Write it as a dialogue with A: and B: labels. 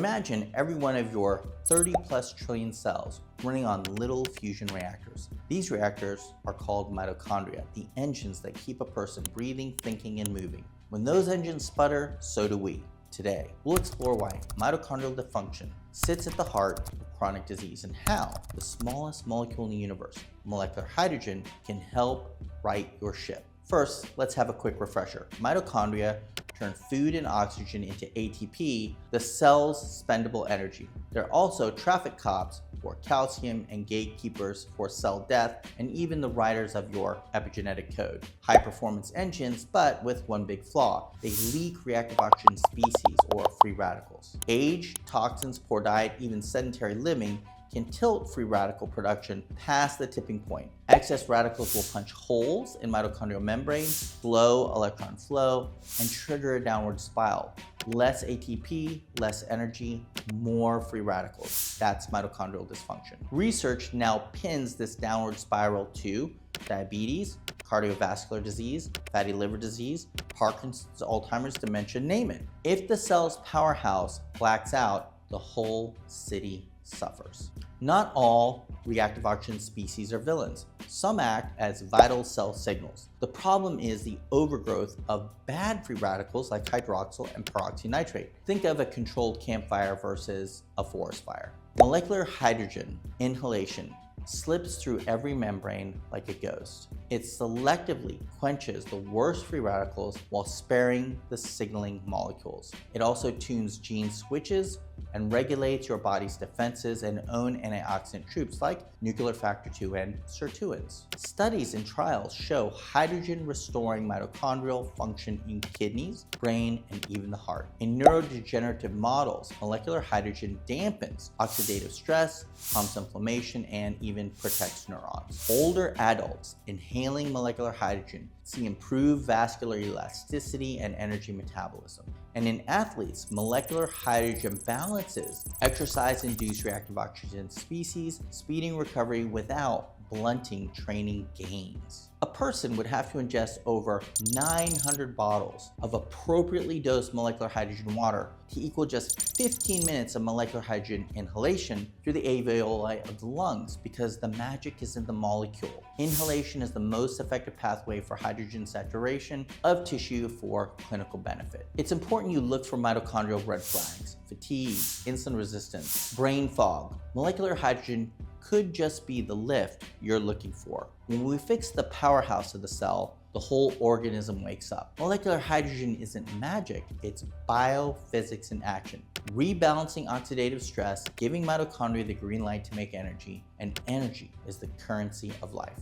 A: Imagine every one of your 30+ trillion cells running on little fusion reactors. These reactors are called mitochondria, the engines that keep a person breathing, thinking, and moving. When those engines sputter, so do we. Today, we'll explore why mitochondrial dysfunction sits at the heart of chronic disease and how the smallest molecule in the universe, molecular hydrogen, can help right your ship. First, let's have a quick refresher. Mitochondria turn food and oxygen into ATP, the cell's spendable energy. They're also traffic cops for calcium and gatekeepers for cell death, and even the writers of your epigenetic code. High performance engines, but with one big flaw. They leak reactive oxygen species or free radicals. Age, toxins, poor diet, even sedentary living can tilt free radical production past the tipping point. Excess radicals will punch holes in mitochondrial membranes, slow electron flow, and trigger a downward spiral. Less ATP, less energy, more free radicals. That's mitochondrial dysfunction. Research now pins this downward spiral to diabetes, cardiovascular disease, fatty liver disease, Parkinson's, Alzheimer's, dementia, name it. If the cell's powerhouse blacks out, the whole city suffers. Not all reactive oxygen species are villains. Some act as vital cell signals. The problem is the overgrowth of bad free radicals like hydroxyl and peroxynitrate. Think of a controlled campfire versus a forest fire. Molecular hydrogen inhalation slips through every membrane like a ghost. It selectively quenches the worst free radicals while sparing the signaling molecules. It also tunes gene switches and regulates your body's defenses and own antioxidant troops like nuclear factor 2 and sirtuins. Studies and trials show hydrogen restoring mitochondrial function in kidneys, brain, and even the heart. In neurodegenerative models, molecular hydrogen dampens oxidative stress, calms inflammation, and even protects neurons. Older adults inhaling molecular hydrogen see improved vascular elasticity and energy metabolism. And in athletes, molecular hydrogen balances exercise-induced reactive oxygen species, speeding recovery without blunting training gains. A person would have to ingest over 900 bottles of appropriately dosed molecular hydrogen water to equal just 15 minutes of molecular hydrogen inhalation through the alveoli of the lungs, because the magic is in the molecule. Inhalation is the most effective pathway for hydrogen saturation of tissue for clinical benefit. It's important you look for mitochondrial red flags: fatigue, insulin resistance, brain fog. Molecular hydrogen could just be the lift you're looking for. When we fix the powerhouse of the cell, the whole organism wakes up. Molecular hydrogen isn't magic, it's biophysics in action. Rebalancing oxidative stress, giving mitochondria the green light to make energy, and energy is the currency of life.